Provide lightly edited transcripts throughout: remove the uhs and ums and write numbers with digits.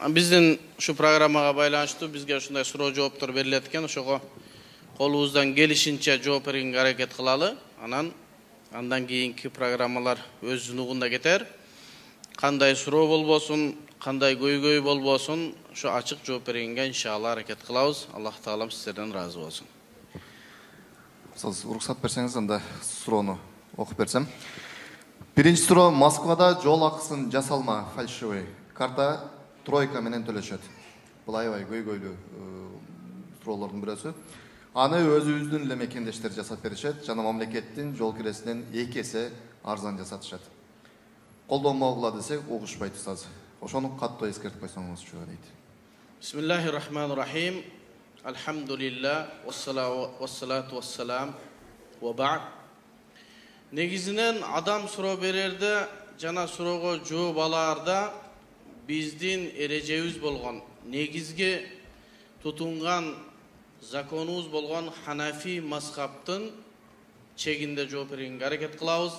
Биздин şu программага байланыштуу бизге ушундай суроо жооптор берилет экен. Ошого колубуздан келишинче жооп бергенге аракет кылалы. Андан кийинки программалар өз нугунда кетер. Кандай суроо болбосун, кандай көйгөй болбосун, ошо ачык жооп бергенге иншалла аракет кылабыз. Аллах таалам сиздерден ыраазы болсун. Siz уруксат берсеңиз, анда суроону окуп берсем. Биринчи суроо: Москвада жол акысын жасалма фальшивый карта тройка менен төлөшөт. Бул аябай көйгөйлүү суроолордун бирөөсү. Аны өзүбүздүн эле мекендештер жасап беришет жана мамлекеттин жол киресинен 2 эсе арзан жасатышат. Колдонмогула десек угушпайт устаз. Ошону каттуу эскертип койсоңузчу дейт. Бисмиллахир-рахманир-рахим. Alhamdulillah, wassalatu wassalam, wa ba'd. Негизинен адам суроо берерде жана суроого жооп алаарда биздин эрежебиз болгон, негизги тутунган законубуз болгон Ханафи мазхабтын чегинде жооп бергенге аракет кылабыз.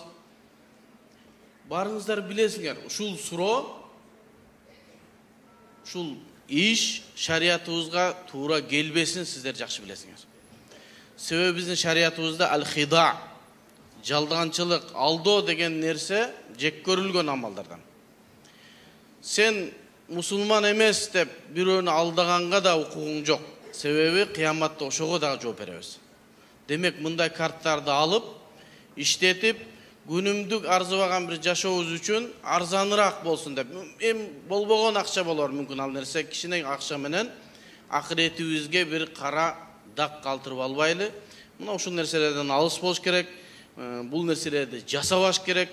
Барыңыздар билесиңер, ушул суроо, ушул иш шариятыбызга туура келбесин сиздер жакшы билесиңер. Себеби биздин шариятыбызда ал-хида, жалданчылык, алдоо деген нерсе жек көрүлгөн амалдардан. Сен мусулман эмес деп бирөөнү алдаганга да укугуң жок. Себеби кыяматта ошого дагы жооп беребиз. Демек мындай карттарды алып, иштетип, күнүмдүк арзыбаган бир жашообуз үчүн арзаныраак болсун деп, болбогон акча болор мүмкүн ал нерсе, кичине акча менен акыретибизге бир кара дак калтырып албайлы. Мына ушул нерселерден алыс болуш керек. Бул нерселерди жасабаш керек.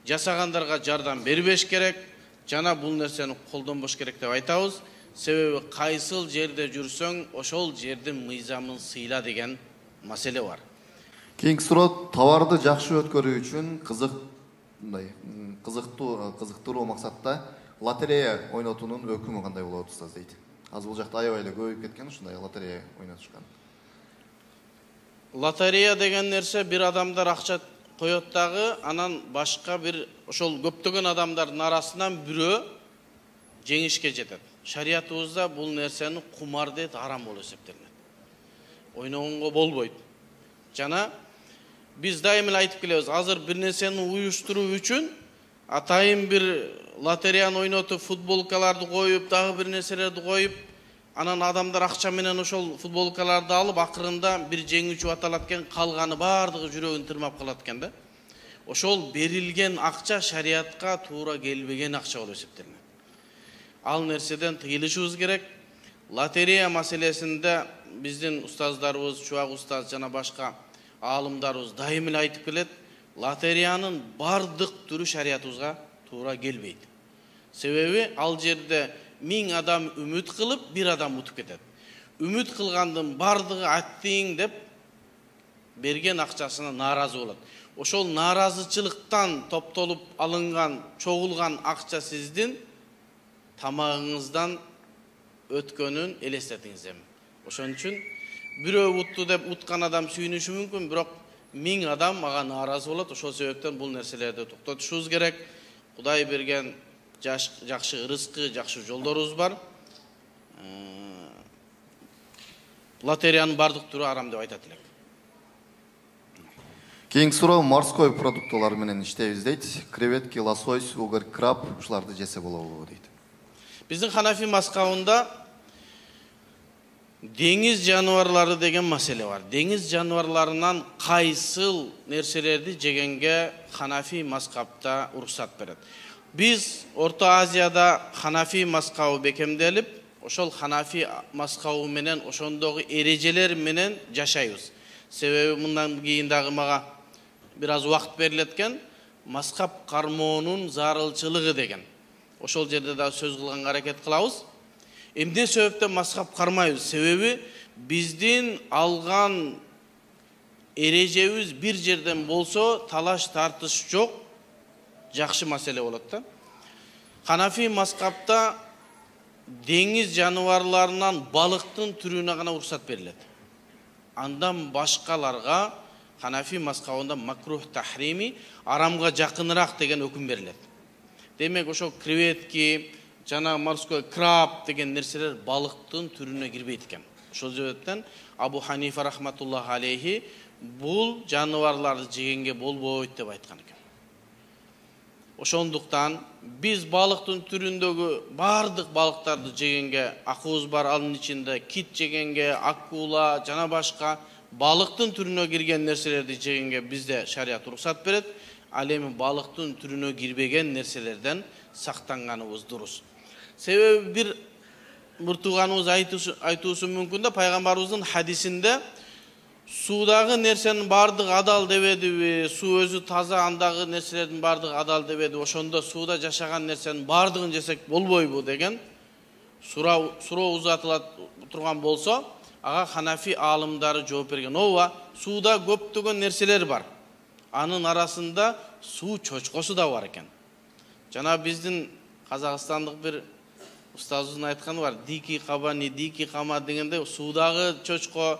Жасагандарга жардам бербеш керек. Жана бул нерсени колдонбош керек деп айтабыз. Себеби кайсыл жерде жүрсөң, ошол жердин мыйзамын сыйла деген маселе бар. Кийинки суроо: товарды жакшы өткөрүү үчүн кызыктыруу максатта лотерея ойнотуунун өкүмү кандай болот устаз дейт. Азыр бул жакта аябай эле көбөйүп кеткен ушундай лотерея ойнотушкан. Лотерея деген нерсе бир адамдар акча коёт дагы, анан башка бир ошол көптөгөн адамдардын арасынан бирөө жеңишке жетет. Шариятыбызда бул нерсени кумар дейт, арам болуп эсептелет. Ойногонго болбойт. Жана биз дайым эле айтып келебиз, азыр бир нерсени уюштуруу үчүн атайын бир лотереяны ойнотуп, футболкаларды коюп, дагы бир нерселерди коюп, анан адамдар акча менен ошол футболкаларды алып, акырында бир жеңүүчү аталат экен, калганы баардыгы жүрөгүн тырмап калат экен да. Ошол берилген акча шариятка туура келбеген акча болуп эсептелет. Ал нерседен тыйылышыбыз керек. Лотерея маселесинде биздин устаздарыбыз, чубак устаз жана башка аалымдарыбыз дайым эле айтып келет, лотереянын бардык түрү шариятыбызга туура келбейт. Себеби ал жерде 1000 адам үмүт кылып, бир адам утуп кетет. Үмүт кылгандын бардыгы аттиң деп берген акчасына нааразы болот. Ошол нааразычылыктан топтолуп алынган, чогулган акча сиздин тамагыңыздан өткөнүн элестетиңиз. Ошон үчүн бирөө утту деп уткан адам сүйүнүшү мүмкүн, бирок 1000 адам мага нааразы болот. Ошол себептен бул нерселерди токтотушубуз керек. Кудай берген жакшы рызкы, жакшы жолдорубуз бар. Лотереянын бардык түрү арам деп айтат элек. Кийинки суроо: морской продуктылар менен иштейбиз дейт. Креветки, лосось, угорь, краб ушуларды жесе болобу дейт. Биздин Ханафи мазхабында деңиз жаныбарлары деген маселе бар. Деңиз жаныбарларынан кайсыл нерселерди жегенге Ханафи мазхабта уруксат берет. Биз Орто Азияда Ханафи мазхабы бекемделип, ошол Ханафи мазхабы менен ошондогу эрежелер менен жашайбыз. Себеби мындан кийин дагы мага бир аз убакыт берилет экен, мазхаб кармоонун зарылчылыгы деген. Ошол жерде да сөз кылганга аракет кылабыз. Эмне себептен мазхаб кармайбыз? Себеби биздин алган эрежебиз бир жерден болсо, талаш тартыш жок, жакшы маселе болот да. Ханафи мазхабта деңиз жаныбарларынан балыктын түрүнө гана уруксат берилет. Андан башкаларга Ханафи мазхабында макрух тахрими, арамга жакыныраак деген өкүм берилет. Демек ошо креветки, жана морской краб деген нерселер балыктын түрүнө кирбейт экен. Ошол себептен Абу Ханифа рахматуллахи алейхи бул жаныбарларды жегенге болбойт деп айткан экен. Ошондуктан биз балыктын түрүндөгү бардык балыктарды жегенге, акуз бар анын ичинде, кит жегенге, акула жана башка балыктын түрүнө кирген нерселерди жегенге бизде шарият уруксат берет. Ал эми балыктын түрүнө кирбеген нерселерден сактанганыбыз дурус. Себеби бир тууганыбыз айтуусу мүмкүн да, пайгамбарыбыздын хадисинде суудагы нерсенин бардыгы адал дебедиби, суу өзү таза, андагы нерселердин бардыгы адал дебеди, ошондо сууда жашаган нерсенин бардыгын жесек болбойбу деген суроо узатыла турган болсо, ага Ханафи аалымдары жооп берген. Ооба, сууда көптөгөн нерселер бар. Анын арасында суу чочкосу да бар экен. Жана биздин казакстандык бир устазыбыздын айтканы бар, дикий кабани, дикий кама дегенде суудагы чочко,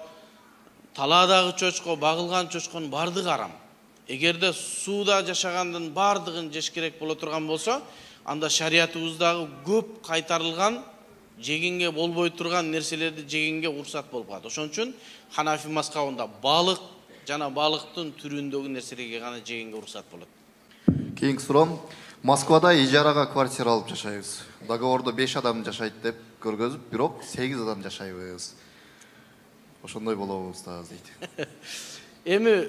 таладагы чочко, багылган чочконун бардыгы арам. Эгерде сууда жашагандын бардыгын жеш керек боло турган болсо, анда шариятыбыздагы көп кайтарылган жегенге болбой турган нерселерди жегенге уруксат болуп калат. Ошон үчүн Ханафи мазхабында балык жана балыктын түрүндөгү нерселерге гана жегенге уруксат болот. Кийинки суроо. Москвада ижарага квартира алып жашайбыз. Договордо 5 адам жашайт деп көргөзүп, бирок 8 адам жашайбыз. Ошондой болобу устаз дейт. Эми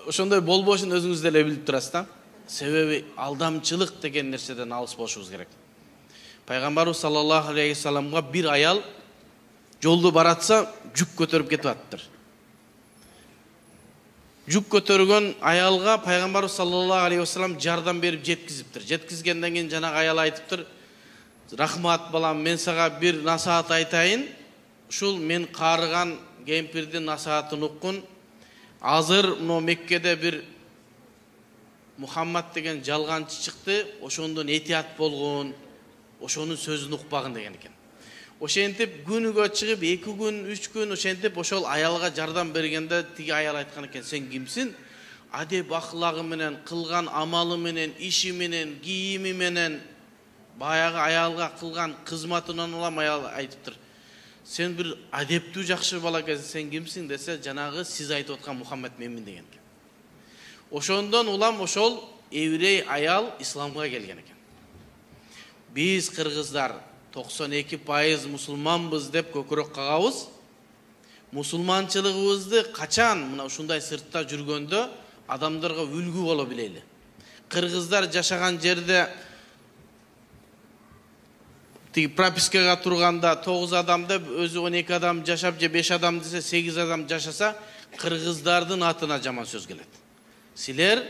ошондой болбошун өзүңүз деле билип турасыз да. Себеби алдамчылык деген нерседен алыс болушубуз керек. Пайгамбарыбыз саллаллаху алейхи саламга бир аял жолду баратса, жүк көтөрүп кетип атыптыр. Жүк көтөргөн аялга пайгамбарыбыз саллаллаху алейхи салам жардам берип жеткизиптир. Жеткизгенден кийин жанагы аял айтыптыр: "Рахмат балам, мен сага бир насаат айтайын. Ушул мен карыган кемпирдин насаатын уккун. Азыр мына Меккеде бир Мухаммад деген жалганчы чыкты, ошондон этият болгон, ошонун сөзүн укпагын" деген экен. Ошентип күнүгө чыгып 2 күн, 3 күн ошентип ошол аялга жардам бергенде тиги аял айткан экен: "Сен кимсиң? Адеп ахлагы менен, кылган амалы менен, иши менен, кийими менен баягы аялга кылган кызматынан улам аял айтыптыр: "Сен бир адептүү жакшы бала экенсиң, сен кимсиң?" десе, жанагы сиз айтып аткан Мухаммад менмин деген экен. Ошондон улам ошол еврей аял исламга келген экен. Биз кыргыздар 92% мусулманбыз деп көкүрөк кагабыз. Мусулманчылыгыбызды качан мына ушундай сыртта жүргөндө адамдарга үлгү боло билели. Кыргыздар жашаган жерде тиги пропискага турганда 9 адам деп өзү 12 адам жашап же 5 адам десе 8 адам жашаса, кыргыздардын атына жаман сөз келет. Силер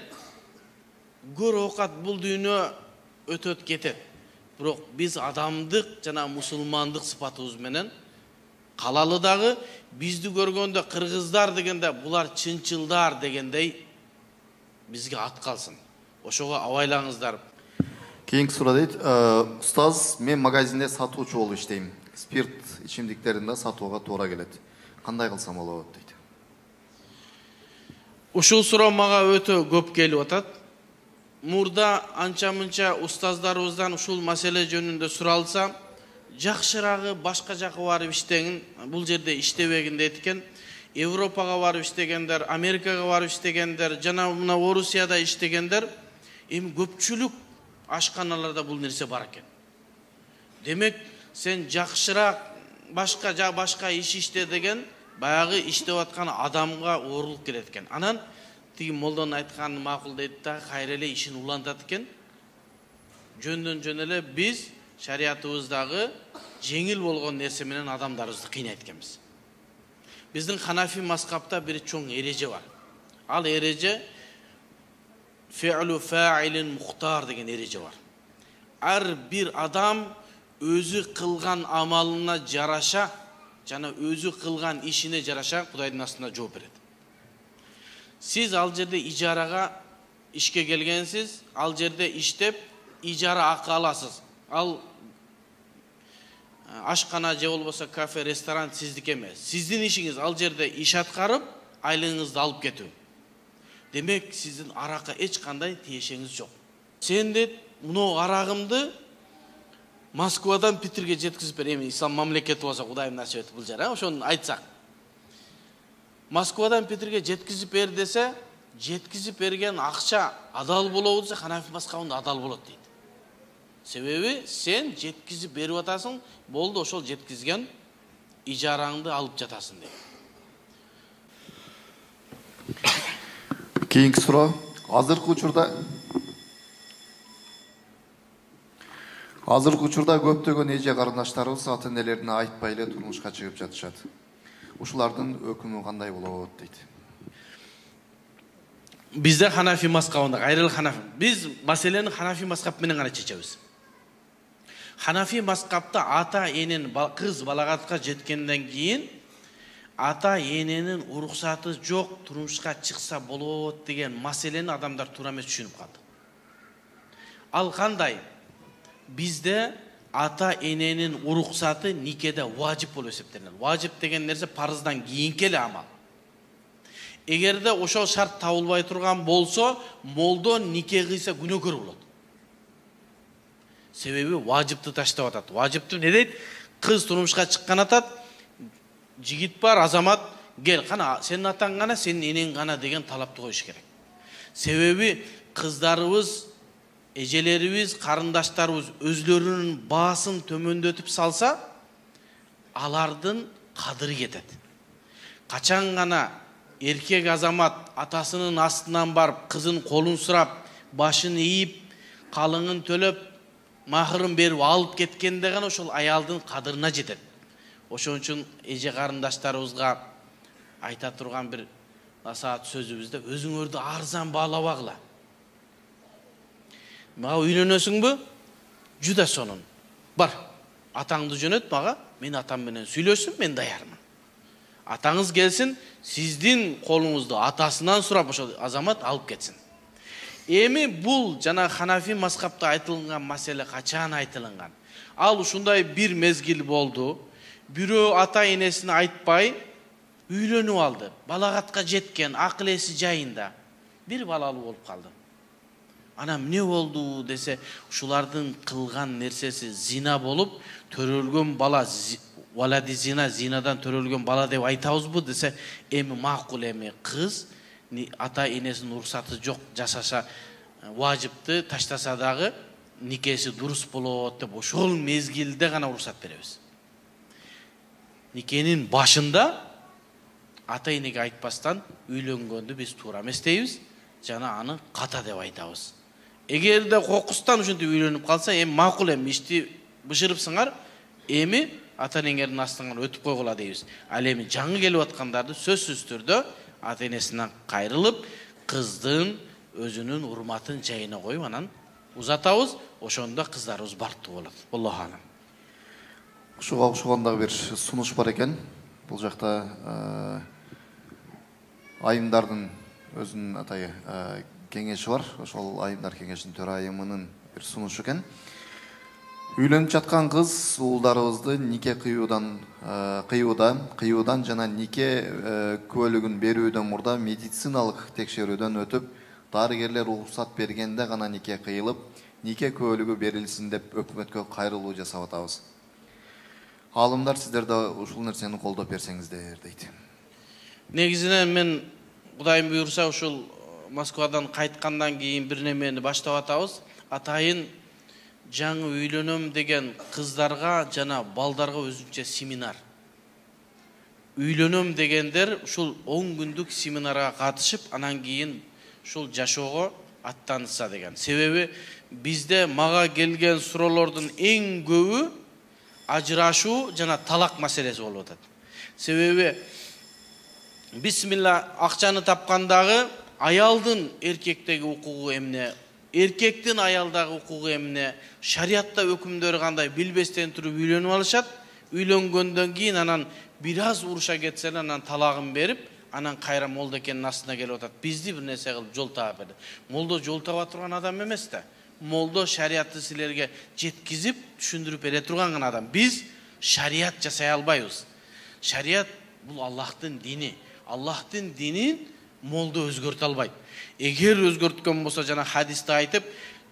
көр оокат бул дүйнө өтөт кетет. Бирок биз адамдык жана мусулмандык сыпатыбыз менен калалы дагы бизди көргөндө кыргыздар дегенде булар чынчылдар дегендей бизге ат калсын. Ошого абайлаңыздар. Кийинки суроо дейт: "Устаз, мен магазинде сатуучу болуп иштейм. Спирт ичимдиктерин да сатууга туура келет. Кандай кылсам болот?" дейт. Ушул суроо мага өтө көп келип атат. Мурда анча-мынча устаздарыбыздан ушул маселе жөнүндө суралса, жакшырагы башка жакка барып иштеңин, бул жерде иштебегин дейт экен. Европага барып иштегендер, Америкага барып иштегендер, жана мына Орусияда иштегендер, эми көпчүлүк ашканаларда бул нерсе бар экен. Демек, сен жакшыраак башка иш иште деген баягы иштеп аткан адамга оорулук келет экен. Анан тиги молдонун айтканы макул дейт да, кайра эле ишин улантат экен. Жөндөн эле биз шариятыбыздагы жеңил болгон нерсе менен адамдарыбызды кыйнайт экенбиз. Биздин Ханафи мазхабта бир чоң эреже бар. Ал эреже фи'лу фа'илин мухтар деген эреже бар. Ар бир адам өзү кылган амалына жараша жана өзү кылган ишине жараша Кудайдын астында жооп берет. Сиз ал жерде ижарага ишке келгенсиз, ал жерде иштеп ижара акы аласыз. Ал ашкана же болбосо кафе, ресторан сиздики эмес. Сиздин ишиңиз ал жерде иш аткарып, айлыгыңызды алып кетүү. Демек, сиздин аракка эч кандай тиешеңиз жок. Сен дейт, мына арагымды Москвадан Питерге жеткизип бер. Эми ислам мамлекети болсо Кудайым насип этип бул жер, ошону айтсак. Москвадан Питерге жеткизип бер десе, жеткизип берген акча адал болобу десе, Ханафи мазхабында адал болот дейт. Себеби сен жеткизип берип атасың, болду ошол жеткизген ижараңды алып жатасың дейт. Keyingi soru. Hazırkı учурда көптөгөн эже карындаштарыбыз ата-энелерине айтпай эле турмушка чыгып жатышат. Ушулардын өкүмү кандай болот дейт. Бизде Ханафи мазхабында айрыл Ханафи. Биз маселени Ханафи мазхаб менен гана чечебиз. Ханафи мазхабта ата эненин кыз балагатка жеткенден кийин ата эненин уруксаты жок турмушка чыкса болот деген маселени адамдар туура эмес түшүнүп калды. Ал кандай? Bizde ата эненин уруксаты никеде важип болуп эсептелет. Важип деген нерсе парыздан кийинки эле амал. Эгерде ошол шарт табылбай турган болсо, молдо нике кыйса күнөөкөр болот. Себеби важипти таштап атат. Важипти не дейт? Кыз турмушка чыккан атат, жигит бар, азамат, кел, кана сенин атаң гана, сенин энең гана деген талапты коюш керек. Себеби кыздарыбыз, эжелерибиз, карындаштарыбыз өзлөрүнүн баасын төмөндөтүп салса, алардын кадыры кетет. Качан гана эркек азамат атасынын астынан барып, кызын колун сурап, башын ийип, калыңын төлөп, махырын берип алып кеткенде гана ошол аялдын кадырына жетет. Ошон үчүн эже карындаштарыбызга айта турган бир насаат сөзүбүздө өзүңөрдү арзан баалабагыла. Мага үйлөнөсүңбү? Жуда сонун. Бар. Атаңды жөнөт мага, мен атам менен сүйлөшсүн, мен даярмын. Атаңыз келсин, сиздин колуңузду атасынан сурап ошол азамат алып кетсин. Эми бул жана Ханафи мазхабта айтылган маселе качан айтылган? Ал ушундай бир мезгил болду. Бирөө ата энесине айтпай үйлөнүп алды. Балагатка жеткен, акыл эси жайында бир балалуу болуп калды. Ана эмне болду десе, ушулардын кылган нерсеси зина болуп, төрөлгөн бала, валади зина, зинадан төрөлгөн бала деп айтабызбы десе, эми макул, эми кыз ата энесинин уруксаты жок жашаса, важипти таштаса дагы никеси дурус болот деп ошол мезгилде гана уруксат беребиз. Никенин башында ата энеге айтпастан үйлөнгөндү биз туура эмес дейбиз, жана аны ката деп айтабыз. Эгерде кокустан ушинтип үйлөнүп калса, эми макул, эми ишти бышырыпсыңар, эми ата энеңердин астынан өтүп койгула дейбиз. Ал эми жаңы келип аткандарды сөзсүз түрдө ата энесинен кайрылып, кыздын өзүнүн урматын жайына коюп, анан узатабыз, ошондо кыздарыбыз бартуу болот. Аллаху алам. Ушуга окшогондагы бир сунуш бар экен. Бул жакта айымдардын өзүнүн атайы кеңеши бар. Ошол айымдар кеңешинин төрайымынын бир сунушу экен. Үйлөнүп жаткан кыз уулдарыбызды нике кыюудан жана нике куәлүгүн берүүдөн мурда медициналык текшерүүдөн өтүп, дарыгерлер уруксат бергенде гана нике кыйылып, нике куәлүгү берилсин деп өкмөткө кайрылуу жасап атабыз. Алымдар, сиздер да ушул нерсени колдоп берсеңиздер дейт. Негизинен мен Кудайым буйрса ушул Москвадан кайткандан кийин бир немени баштап атабыз. Атайын жаңы үйлөнөм деген кыздарга жана балдарга өзүнчө семинар. Үйлөнөм дегендер ушул 10 күндүк семинарга катышып, анан кийин ушул жашоого аттанса деген. Себеби бизде мага келген суроолордун эң көбү ажырашуу жана талак маселеси болуп атат. Себеби бисмилла акчаны тапкандагы аялдын эркектеги укугу эмне, эркектин аялдагы укугу эмне, шариатта өкүмдөрү кандай билбестен туруп үйлөнүп алышат. Үйлөнгөндөн кийин анан бир аз уруша кетсе, анан талагын берип, анан кайра молдо экенин астына келип атат. Бизди бир нерсе кылып жол таап берди. Молдо жол таба турган адам эмес да. Молдо шариатты силерге жеткизип, түшүндүрүп бере турган гана адам. Биз шариат жасай албайбыз. Шариат бул Аллахтын дини. Аллахтын динин молдо өзгөртө албайт. Эгер өзгөрткөн болсо, жана хадисте айтып,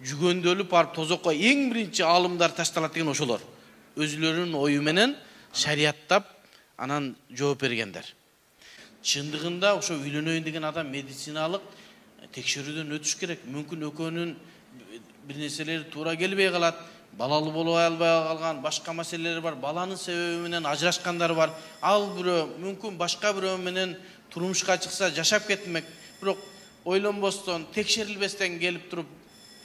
жүгөндөлүп барып тозокко эң биринчи алымдар ташталат деген ошолор. Өзүлөрүнүн ою менен шарияттап анан жооп бергендер. Чындыгында ошо үйлөнөйүн деген адам медициналык текшерүүдөн өтүш керек. Мүмкүн экөөнүн бир нерселери туура келбей калат, балалуу боло албай калган, башка маселелер бар, баланын себеби менен ажырашкандар бар. Ал бирөө мүмкүн башка бирөө менен турмушка чыкса жашап кетмек, бирок ойлонбостон, текшерилбестен келип туруп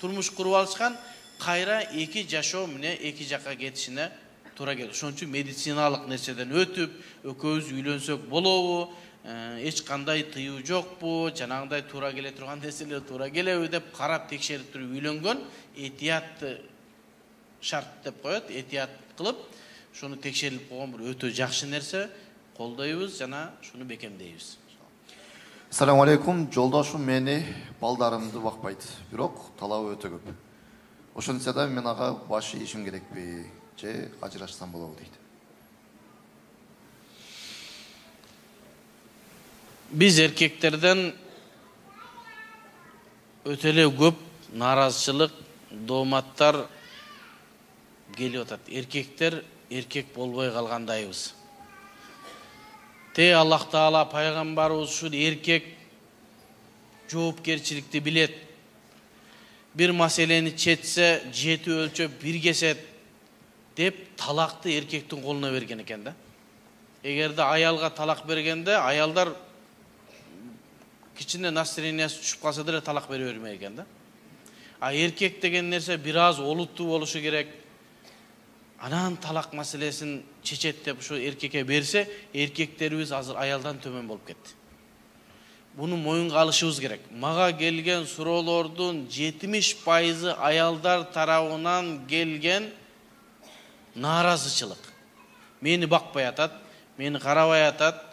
турмуш куруп алышкан, кайра эки жашоо менен эки жакка кетишине туура келет. Ошон үчүн медициналык нерседен өтүп, экөөбүз үйлөнсөк болобу, эч кандай тыюу жокпу, жанагындай туура келе турган нерселер туура келеби деп карап текшерип туруп үйлөнгөн, этиятты шарт деп коет, этият кылып, шуну текшерилип койгон бир өтө жакшы нерсе, колдойбуз жана шуну бекемдейбиз. Assalamu alaikum. Жолдошум мени балдарымды бакпайт, бирок талабы өтө көп. Ошончо да мен ага баш ийишим керекпи, же ажырашсам болобу дейт. Биз эркектерден өтө эле көп нааразычылык, дооматтар келип атат. Эркектер эркек болбой калгандайбыз. Аллах Таала пайгамбарыбыз ушул эркек жоопкерчиликти билет. Бир маселени четсе, жети өлчөп бир кесет деп талакты эркектин колуна берген экен да. Эгерде аялга талак бергенде, аялдар кичине настроениясы түшүп калса деле талак бере бермей экен да. А эркек деген нерсе бир аз олуттуу болушу керек. Анан талак маселесин чечет деп ушу эркекке берсе, эркектерибиз азыр аялдан төмөн болуп кетти. Буну моюнга алышыбыз керек. Мага келген суроолордун 70% аялдар тарабынан келген нааразычылык. Мени бакпай атат, мени карабай атат,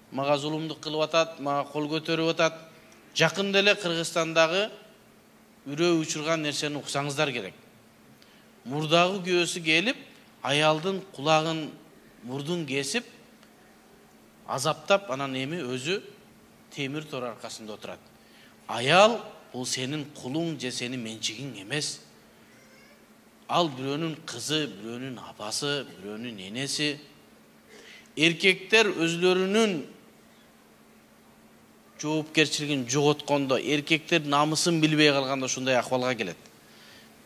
мага зулумдук кылып атат, мага кол көтөрүп атат. Жакында эле Кыргызстандагы үрөө учурган нерсени уксаңыздар керек. Мурдагы күйөөсү келип, аялдын кулагын, мурдун кесип, азаптап, анан эми өзү темир тор аркасында отурат. Аял бул сенин кулуң же сенин менчигиң эмес. Ал бирөөнүн кызы, бирөөнүн апасы, бирөөнүн энеси. Эркектер өзлөрүнүн жоопкерчилигин жоготкондо, эркектер намысын билбей калганда ушундай акыбалга келет.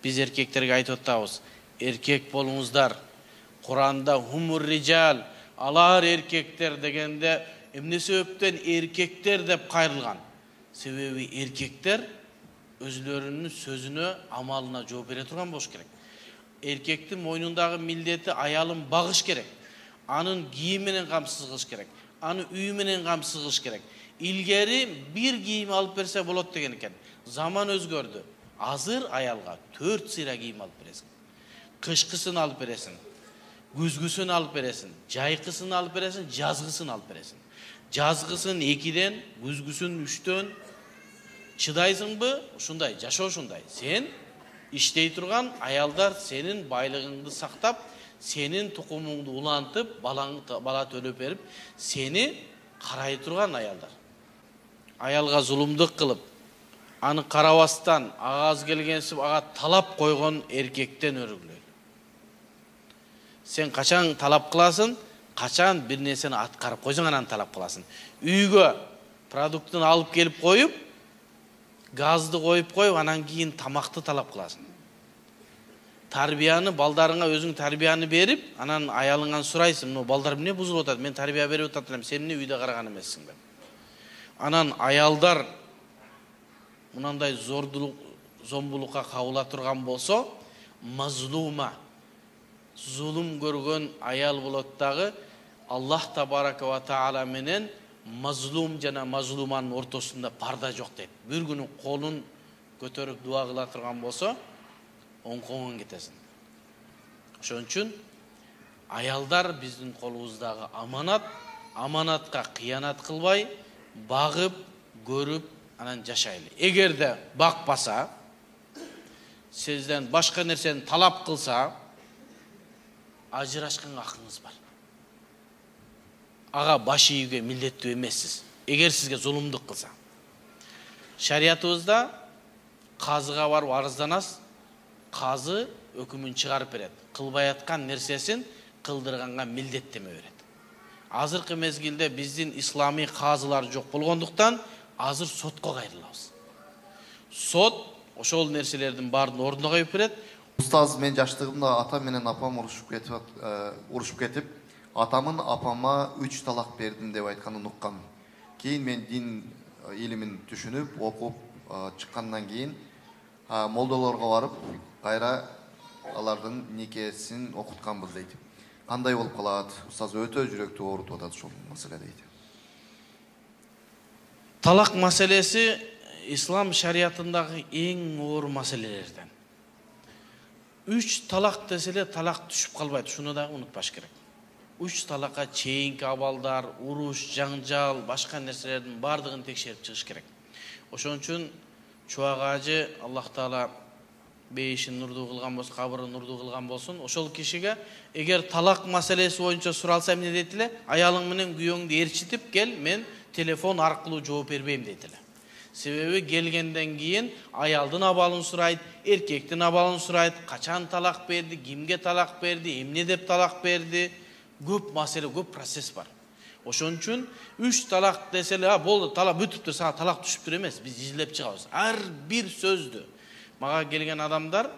Биз эркектерге айтып атабыз, эркек болуңуздар. Куранда хумур риджал, алар эркектер дегенде эмне себептен эркектер деп кайрылган? Себеби эркектер өзлөрүнүн сөзүнө, амалына жооп бере турган болуш керек. Эркектин мойнундагы милдети аялын багыш керек. Анын кийим менен камсыз кылыш керек. Аны үй менен камсыз кылыш керек. Илгери бир кийим алып берсе болот деген экен. Заман өзгөрдү. Азыр аялга 4 сыйра кийим алып бересиң. Кышкысын алып бересиң, күзгүсүн алып бересиң, жайкысын алып бересиң, жазгысын алып бересиң. Жазгысын 2ден, күзгүсүн 3төн чыдайсыңбы? Ушундай, жашоо ушундай. Сен иштей турган аялдар сенин байлыгыңды сактап, сенин тукумуңду улантып, бала төлөп берип, сени карай турган аялдар. Аялга зулумдук кылып, аны карабастан, агаз келгенсип ага талап койгон эркектен өргүлөй. Сен качан талап кыласың, качан бир нерсени аткарып койсоң анан талап кыласың. Үйгө продуктун алып келип коюп, газды коюп коюп, анан кийин тамакты талап кыласың. Тарбияны, балдарыңа өзүң тарбияны берип, анан аялыңан сурайсың, "Но балдар эмне бузулуп атат? Мен тарбия берип атат элем, сен эмне үйдө караган эмессиң?" деп. Анан аялдар мынандай зомбулукка кабыла турган болсо, мазлума, зулум көргөн аял болот дагы, Аллах табарака ва таала менен мазлум жана мазлуманын ортосунда парда жок дейт. Бир күнү колун көтөрүп дуа кыла турган болсо, оңкоңон кетесиң. Ошон үчүн аялдар биздин колубуздагы аманат, аманатка кыянат кылбай, багып, көрүп, анан жашайлы. Эгерде бакпаса, сизден башка нерсени талап кылса, ажырашканга акыңыз бар. Ага баш ийүүгө милдеттүү эмессиз. Эгер сизге зулумдук кылса. Шариятыбызда казыга барып арызданасыз, казы өкүмүн чыгарып берет. Кылбай аткан нерсесин кылдырганга милдеттеме берет. Азыркы мезгилде биздин исламий казылар жок болгондуктан азыр сотко кайрылабыз. Сот ошол нерселердин баарын ордуна коюп берет. Устаз, мен жаштыгымда атам менен апам урушуп кетип, атамын апама 3 талак бердим деп айтканын уккам. Кийин мен дин илимин түшүнүп, окуп чыккандан кийин молдолорго барып, кайра алардын никесин окутканбыз дейт. Кандай болуп калат? Устаз өтө жүрөктү оорутуп атат ушул маселе дейт. Талак маселеси ислам шариятындагы эң оор маселелерден. 3 талак деселе талак түшүп калбайт, шуну да унутпаш керек. 3 талакка чейинки абалдар, уруш, жаңжал, башка нерселердин бардыгын текшерип чыгыш керек. Ошон үчүн Чубак ажы Аллах Таала бейишин нурдуу кылган болсо, кабырын нурдуу кылган болсун, ошол кишиге эгер талак маселеси боюнча суралса эмне дейт эле? Аялың менен күйөөңдү ээрчитип кел, мен телефон аркылуу жооп бербейм дейт эле. Себеби келгенден кийин аялдын абалын сурайт, эркектин абалын сурайт, качан талак берди, кимге талак берди, эмне деп талак берди. Көп маселе, көп процесс бар. Ошон үчүн 3 талак деселе, болду, талак бүтүптүр, сага талак түшүптүр эмес, биз изилеп чыгабыз. Ар бир сөздү. Мага келген адамдар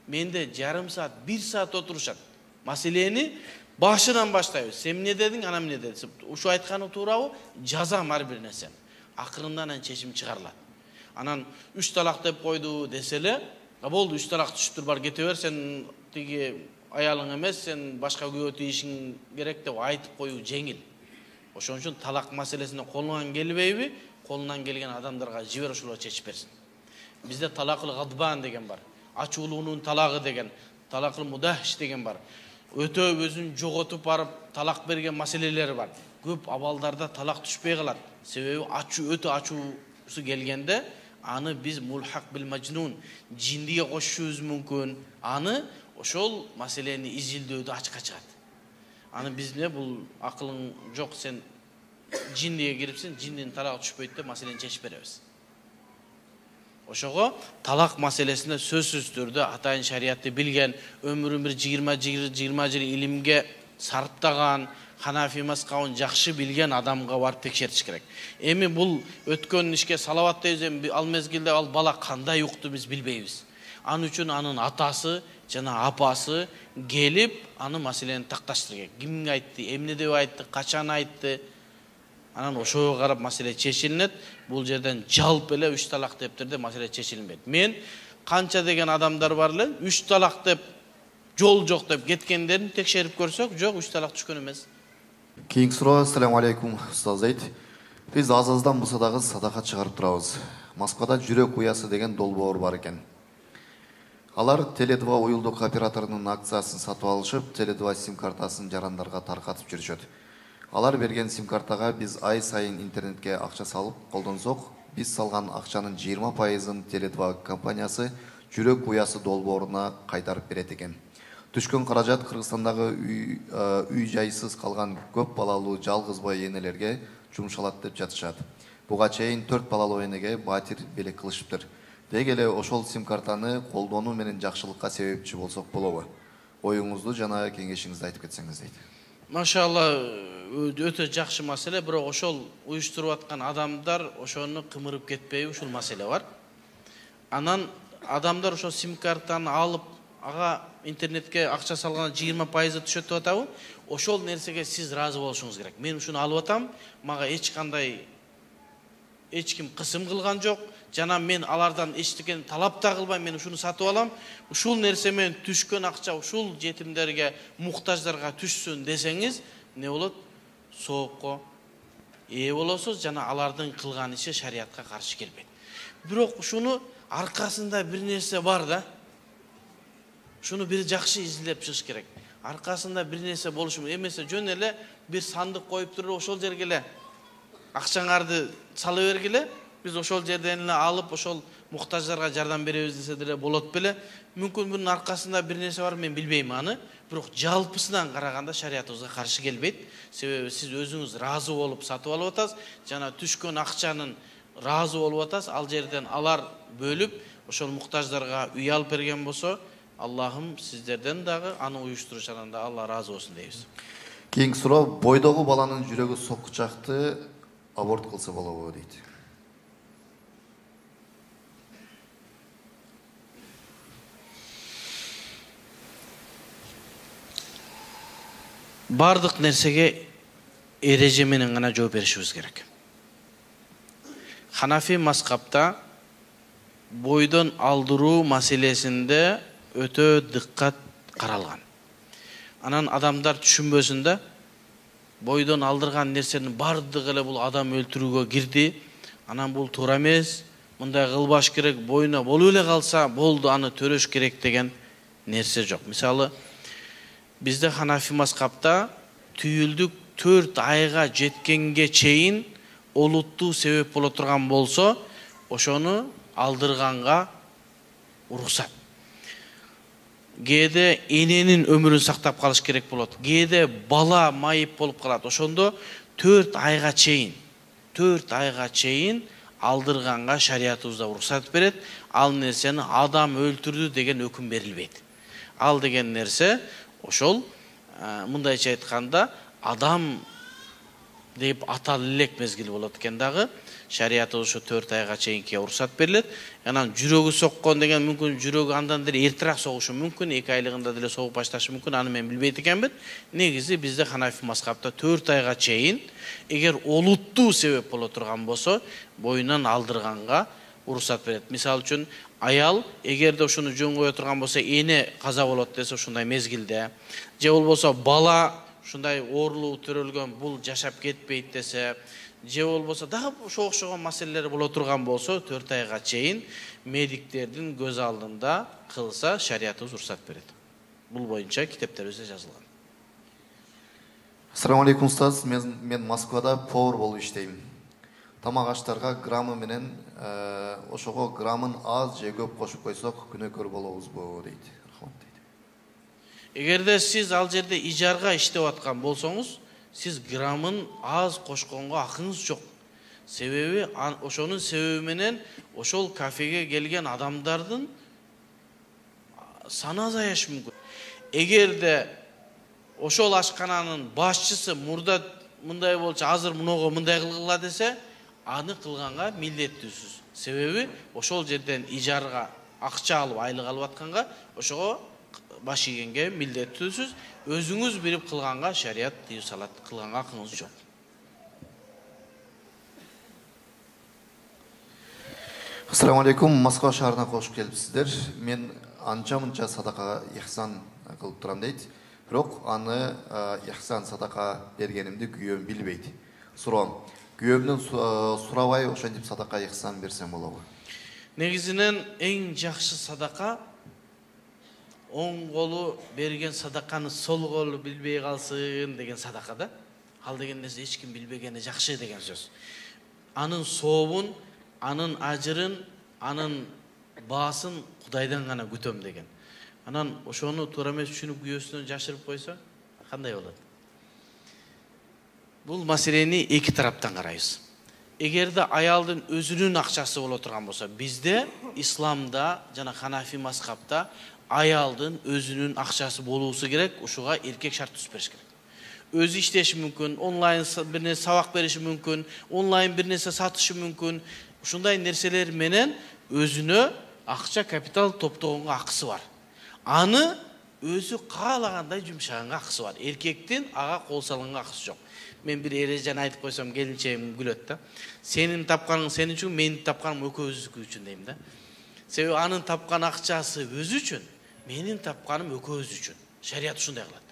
менде жарым саат, 1 саат отурушат. Маселени башынан баштайбыз. Сен эмне дедиң, ана эмне деди. Ушу айтканы туурабы? Жазам ар бир нерсе. Акырындан чечим чыгарылат. Анан 3 талак деп койду деселе, болду, 3 талак түшүптүр, бар кете бер, сен тиги аялың эмес, сен башка күйөө тийишиң керек деп айтып коюу жеңил. Ошон үчүн талак маселесине колунан келбейби? Колунан келген адамдарга жибер, ошолор чечип берсин. Бизде талакыл гадбан деген бар. Ачуулуунун талагы деген, талакыл мудахиш деген бар. Өтө өзүн жоготуп барып талак берген маселелери бар. Көп абалдарда талак түшпөй калат. Себеби өтө ачуусу келгенде аны биз мулхак бил majnun, жиндиге кошушубуз мүмкүн. Аны ошол маселени изилдөөдө ачка чыгат. Аны бизде бул акылың жок, сен жиндиге кирипсиң, жиндин талагы түшпөйт деп маселени чечип беребиз. Ошого талак маселесинде сөзсүз түрдө атайын шариятты билген, өмүрүн бир 20 жыл илимге сарптаган, Ханафи мазхабын жакшы билген адамга барып текшертиш керек. Эми бул өткөн ишке салават дейбиз, ал мезгилде ал бала кандай укту биз билбейбиз. Аны үчүн анын атасы жана апасы келип, аны маселени такташтыруу керек. Ким айтты, эмне деп айтты, качан айтты. Анан ошого карап маселе чечилинет. Бул жерден жалп эле 3 талак дептерде маселе чечилинбейт. Мен канча деген адамдар бар эле, 3 талак деп жол жок деп кеткендерин текшерип көрсөк, жок, 3 талак түшкөн эмес. Кийинки суроо, ассаламу алейкум, устаз дейт. Биз азаздан болсо дагы садака чыгарып турабыз. Москвада жүрөк уясы деген долбоор бар экен. Алар Теле2 уюлдук операторунун акциясын сатып алышып, Теле2 сим-картасын жарандарга таркатып жүрүшөт. Алар берген сим-картага биз ай сайын интернетке акча салып колдонсок, биз салган акчанын 20%-ын Теле2 компаниясы жүрөк уясы долбооруна кайтарып берет экен. Түшкөн каражат Кыргызстандагы үй жайсыз калган көп балалуу жалгыз бой энелерге жумшалат деп жатышат. Буга чейин 4 балалуу энеге батир белек кылышыптыр. Деги эле ошол сим-картаны колдонуу менен жакшылыкка себепчи болсок болобу? Оюңузду жана кеңешиңизди айтып кетсеңиз дейт. Машалла, өтө жакшы маселе, бирок ошол уюштуруп аткан адамдар ошону кымырып кетпейби, ушул маселе бар. Анан адамдар ошол сим-картаны алып, ага интернетке акча салганда 20% түшөт деп атабы? Ошол нерсеге сиз ыраазы болушуңуз керек. Мен ушуну алып атам, мага эч ким кысым кылган жок, жана мен алардан эчтекени талап да кылбайм, мен ушуну сатып алам. Ушул нерсе менен түшкөн акча ушул жетимдерге, муктаждарга түшсүн десеңиз, не болот? Соопко ээ болосуз, жана алардын кылган иши шариятка каршы келбейт. Бирок ушуну аркасында бир нерсе бар да. Шуну бир жакшы изилдеп чыгыш керек. Аркасында бир нерсе болушу мүмкүн. Эмесе жөн эле бир сандык коюп туруп, ошол жерге эле акчаңарды сала бергиле, биз ошол жерден эле алып, ошол муктаждарга жардам беребиз десе деле болот беле. Мүмкүн бунун аркасында бир нерсе бар, мен билбейм аны. Бирок жалпысынан караганда шариятыбызга каршы келбейт. Себеби сиз өзүңүз ыраазы болуп сатып алып атасыз, жана түшкөн акчанын ыраазы болуп атасыз. Ал жерден алар бөлүп, ошол муктаждарга үй алып берген болсо, Allah'ım sizlerden dağı аны uyuşturuşанан да Allah razı olsun deymiz. Keyingi суроо, бойдогу баланын жүрөгү соккучакты аборт кылса болобу дейт. Бардык нерсеге эреже менен гана жооп беришибиз керек. Ханафи мазхабта бойдон алдыруу маселесинде өтө дыккат каралган. Анан адамдар түшүнбөсүн да бойдон алдырган нерсенин бардыгы эле бул адам өлтүрүүгө кирди. Анан бул туура эмес, мындай кылбаш керек, бойуна болуп эле калса болду, аны төрөш керек деген нерсе жок. Мисалы, bizde Ханафи мазхабта түйүлдүк 4 айга жеткенге чейин олуттуу себеп боло турган болсо, ошону алдырганга уруксат. Кээде эненин өмүрүн сактап калыш керек болот. Кээде бала майып болуп калат. Ошондо 4 айга чейин алдырганга шариятыбызда уруксат берет. Ал нерсени адам өлтүрдү деген өкүм берилбейт. Ал деген нерсе ошол мындайча айтканда адам деп аталып элек мезгил болот экен дагы. Шариятыбыз ошо 4 айга чейинки уруксат берилет. Анан жүрөгү соккон деген мүмкүн жүрөгү андан деле эртерээк согушу мүмкүн, 2 айлыгында деле согуп башташы мүмкүн, аны мен билбейт экенмин. Негизи bizde Ханафи мазхабта 4 айга чейин эгер олуттуу себеп боло турган болсо, боюнан алдырганга уруксат берет. Мисалы үчүн аял эгерде ошону жөн кое турган болсо, эне каза болот десе ушундай мезгилде, же болбосо бала ушундай оорулуу төрөлгөн, бул жашап кетпейт десе, же болбосо дагы ошо окшогон маселелер боло турган болсо, 4 айга чейин медиктердин көз алдында кылса шариятыбыз уруксат берет. Бул боюнча китептерибизде жазылган. Ассаламу алейкум устаз, мен Москвада повар болуп иштейм. Тамак аштарга граммы менен ошого граммын аз же көп кошуп койсок күнөөкөр болобузбу дейт. Рахмат дейт. Эгерде сиз ал жерде ижарга иштеп аткан болсоңуз, сиз граммын аз кошконго акыңыз жок. Себеби ошонун себеби менен ошол кафеге келген адамдардын саны азаяшы мүмкүн. Эгерде ошол ашкананын башчысы мурда мындай болчу, азыр муного мындай кылгыла десе, аны кылганга милдеттүүсүз. Себеби ошол жерден ижарга акча алып, айлык алып атканга, ошого баш ийгенге милдеттүүсүз. Өзүңүз бирип кылганга шарият тыюу салат, кылганга акыңыз жок. Ассаламу алейкум, Москва шаарына кош келипсиздер. Мен анча-мынча садака ихсан кылып турам дейт. Бирок аны ихсан садака бергенимди күйөөм билбейт. Суроом, күйөөмдөн сурабай ошентип садака ихсан берсем болобу? Негизинен эң жакшы садака оң колу берген садаканы сол колу билбей калсын деген садака да. Ал деген нерсе эч ким билбегени жакшы деген сөз. Анын сообун, анын ажырын, анын баасын Кудайдан гана күтөм деген. Анан ошону туура эмес түшүнүп күйөөсүнөн жашырып койсо кандай болот? Бул маселени эки тараптан карайбыз. Эгерде аялдын өзүнүн акчасы боло турган болсо, бизде исламда жана Ханафи мазхабта аялдын өзүнүн акчасы болуусу керек, ушуга эркек шарт түзүп бериш керек. Өзү иштеши мүмкүн, онлайн бир нерсе сабак бериши мүмкүн, онлайн бир нерсе сатышы мүмкүн. Ушундай нерселер менен өзүнө акча капитал топтогонго акысы бар. Аны өзү каалагандай жумшаганга акысы бар. Эркектин ага кол салганга акысы жок. Мен бир эрежени айтып койсом, келинчегим күлөт да. Сенин тапканың сен үчүн, менин тапканым экөөбүздүкү үчүн дейм да. Себеби анын тапкан акчасы өзү үчүн, менин тапканым экөөбүз үчүн. Шарият ушундай кылат.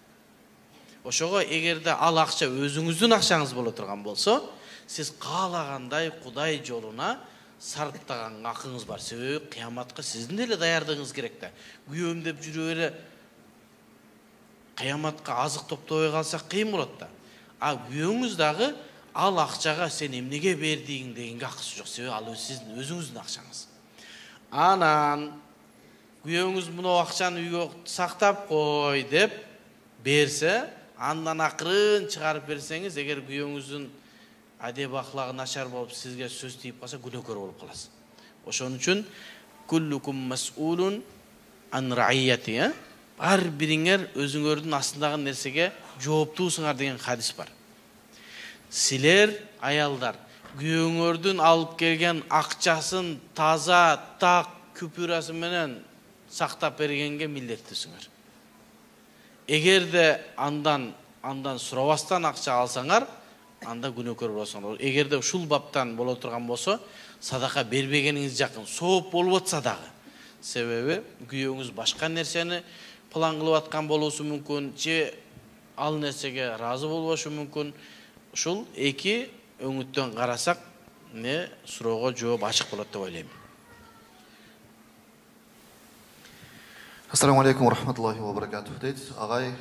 Ошого эгерде ал акча өзүңүздүн акчаңыз боло турган болсо, сиз каалагандай Кудай жолуна сарптаганга акыңыз бар. Себеби кыяматка сиздин деле даярдыгыңыз керек да. Күйөөм деп жүрүп эле кыяматка азык топтобой калсак кыйын болот да. А күйөөңүз дагы ал акчага сен эмнеге бердиң дегенге акысы жок. Себеби ал сиздин өзүңүздүн акчаңыз. Анан күйөөңүз мына акчаны үйгө сактап кой деп берсе, андан акырын чыгарып берсеңиз, эгер күйөөңүздүн адеп ахлагы начар болуп сизге сөз тийип калса, күнөөкөр болуп каласыз. Ошон үчүн куллукум мас'улун ан раияти. Бар бириңер өзүңөрдүн астындагы нерсеге жооптуусуңар деген хадис бар. Силер аялдар күйөөңөрдүн алып келген акчасын таза, так, күпүрасы менен сактап бергенге милдеттүүсүңөр. Эгерде андан сурабастан акча алсаңар, анда күнөөкөр болосуңар. Эгерде ушул баптан боло турган болсо, садака бербегениңиз жакын. Сооп болуп атса дагы. Себеби күйөөңүз башка нерсени план кылып аткан болуусу мүмкүн, же ал нерсеге ыраазы болбошу мүмкүн. Ушул эки өңүттөн карасак, суроого жооп ачык болот деп ойлойм. Ассаламу алейкум рахматуллахи ва баракатух дейт. Агай,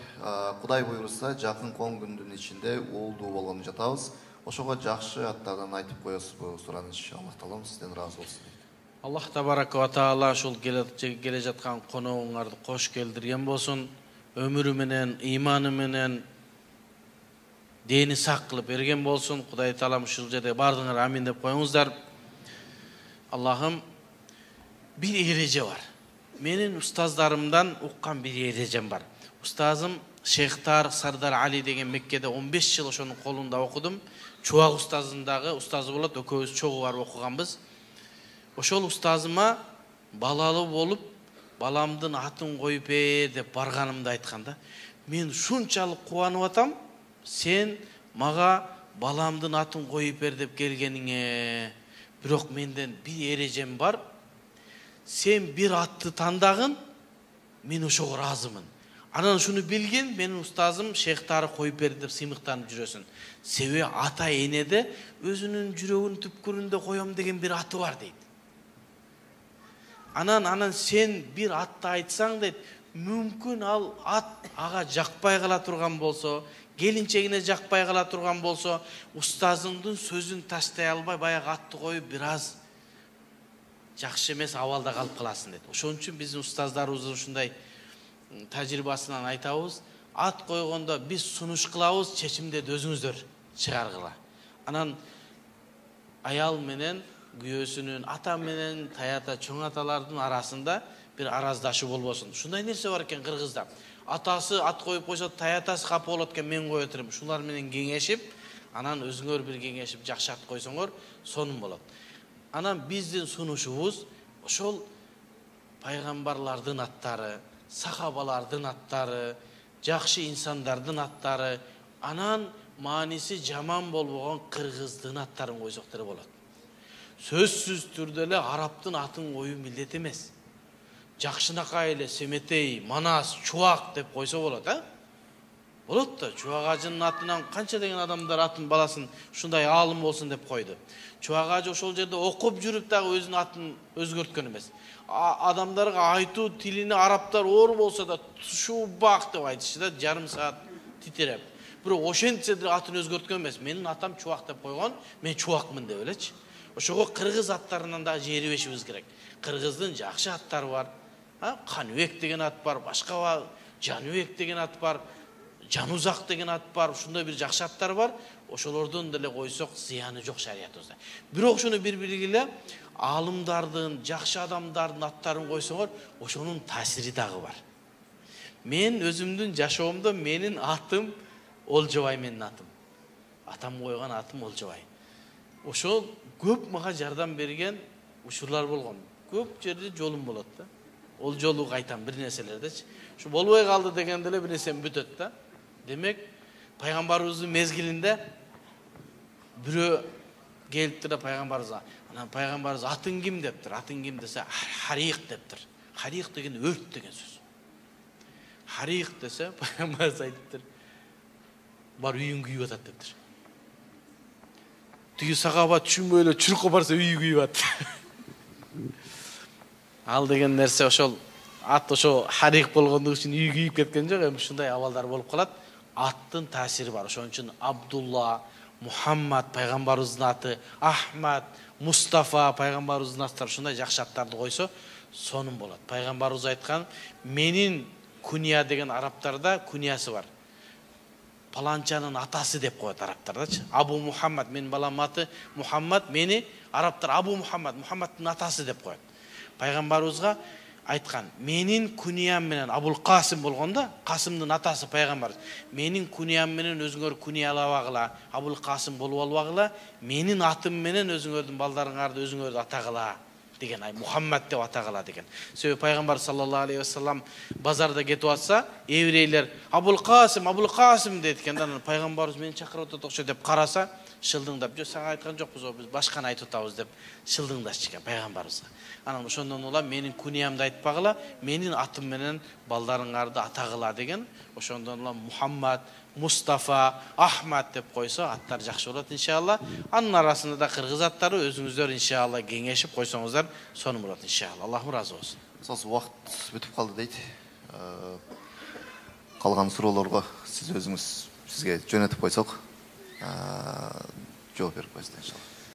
Кудай буйруса, жакын 10 күндүн ичинде уулдуу болгону жатабыз. Ошого жакшы аттардан айтып коесузбу? Сураныч, Аллах таалам сизден ыраазы болсун. Аллах табарака ва таала ушул келе жаткан коногуңарды кош келдирген болсун. Өмүрү менен, ыйманы менен дени сак кылып берген болсун. Кудай таалам ушул жерде бардыңар амин деп коюңуздар. Аллахым, бир эреже бар. Менин устаздарымдан уккан бир эрежем бар. Устазым Шейхтар Сардар Али деген Меккеде 15 жыл ошонун колунда окудум. Чубак устазындагы устазы болот, экөөбүз чогуу барып окуганбыз. Ошол устазыма балалы болуп, баламдын атын коюп бер деп барганымды айтканда, мен шунчалык кубанып атам, сен мага баламдын атын коюп бер деп келгениңе. Бирок менден бир эрежем бар. Сен бир атты тандагын, мен ошого ыраазымын. Анан шуну билгин, менин устазым Шейхтары коюп берди деп сыймыктанып жүрөсүн. Себеби ата энеде өзүнүн жүрөгүнүн түпкүрүндө коем деген бир аты бар дейт. Анан сен бир атты айтсаң дейт, мүмкүн ал ат ага жакпай кала турган болсо, келинчегине жакпай кала турган болсо, устазыңдын сөзүн таштай албай баягы атты коюп бир аз жакшы эмес абалда калып каласың дейт. Ошон үчүн биздин устаздарыбыздын ушундай тажрыйбасынан айтабыз, ат койгондо биз сунуш кылабыз, чечимдерди өзүңүздөр чыгаргыла. Анан аял менен күйөөсүнүн, ата менен таята чоң аталардын арасында бир араздашуу болбосун. Ушундай нерсе бар экен Кыргызда. Атасы ат коюп койсо, таятасы капа болот экен, мен коюп отурам. Ушулар менен кеңешип, анан өзүңөр бир кеңешип жакшы ат койсоңор, сонун болот. Анан биздин сунушубуз ошол пайгамбарлардын аттары, сахабалардын аттары, жакшы инсандардын аттары, анан мааниси жаман болбогон кыргыздын аттарын койсок деле болот. Сөзсүз түрдө эле араптын атын коюу милдет эмес. Жакшынакай эле Семетей, Манас, Чубак деп койсо болот, Болот да, Чубак ажынын атынан канча деген адамдар атын баласын ушундай аалым болсун деп койду. Чубак ажы ошол жерде окуп жүрүп дагы өзүнүн атын өзгөрткөн эмес. Адамдарга айтуу тилине араптар оор болсо да Чубак деп айтышы да, жарым саат титиреп. Бирок ошентсе деле атын өзгөрткөн эмес. Менин атам Чубак деп койгон, мен Чубакмын деп элечи. Ошого кыргыз аттарынан дагы жерибешибиз керек. Кыргыздын жакшы аттары бар. Каныбек деген ат бар, башка Жаныбек деген ат бар, Жанузак деген ат бар, ушундай бир жакшы аттар бар. Ошолордон деле койсок зыяны жок шариятыбызда. Бирок ошону бир билгиле, аалымдардын, жакшы адамдардын аттарын койсоңор, ошонун таасири дагы бар. Мен өзүмдүн жашоомдо менин атым Олжобай, менин атым. Атам койгон атым Олжобай. Ошол көп мага жардам берген учурлар болгон. Көп жерде жолум болот да. Ол жолу кайтам бир нерселердечи. Ушу болбой калды дегенде эле бир нерсем бүтөт да. Демек, пайгамбарыбыздын мезгилинде бирөө келиптир да пайгамбарыбызга. Анан пайгамбарыбыз атың ким дептир. Атың ким десе, Харик дептир. Харик деген өрт деген сөз. Харик десе, пайгамбарыбыз айтыптыр. Бар үйүң күйүп атат дептир. Тиги сахаба түшүнбөй эле чуркка барса үйү күйүп атат. Ал деген нерсе ошол ат ошо Харик болгондугу үчүн үйү күйүп кеткен жок, эми ушундай абалдар болуп калат. Аттын таасири бар. Ошон үчүн Абдулла, Мухаммад пайгамбарыбыздын аты, Ахмад, Мустафа пайгамбарыбыздын аттары, ушундай жакшы аттарды койсо сонун болот. Пайгамбарыбыз айткан, менин куния деген арабтарда куниясы бар. Паланчанын атасы деп коет арабтардачы. Абу Мухаммад, менин балам аты Мухаммад, мени арабтар Абу Мухаммад, Мухаммадтын атасы деп коет. Пайгамбарыбызга айткан, менин күниям менен Абул Касым болгондо, Касымдын атасы пайгамбар. Менин күниям менен өзүңөр күния алабагыла, Абул Касым болуп албагыла, менин атым менен өзүңөрдүн балдарыңарды өзүңөрдү атагыла деген, Мухаммад деп атагыла деген. Себеби пайгамбар саллаллаху алейхи вассалам базарда кетип атса, еврейлер Абул Касым дейт экен, анан пайгамбарыбыз мени чакырып атат окшойт деп караса, шылдыңдап, "Жок, сага айткан жокпуз, биз башканы айтып атабыз" деп шылдыңдашчу экен пайгамбарыбызга. Анан ошондон улам менин күниямды айтпагыла, менин атым менен балдарыңарды атагыла деген. Ошондон улам Мухаммад, Мустафа, Ахмад деп койсо аттар жакшы болот иншалла. Анын арасында да кыргыз аттары өзүңүздөр иншалла кеңешип койсоңуздар сонун болот иншалла. Аллахым ыраазы болсун. Соз убакыт бүтүп калды дейт. Калган суроолорго сизге жөнөтүп койсок, жооп берип койсуңуз иншалла.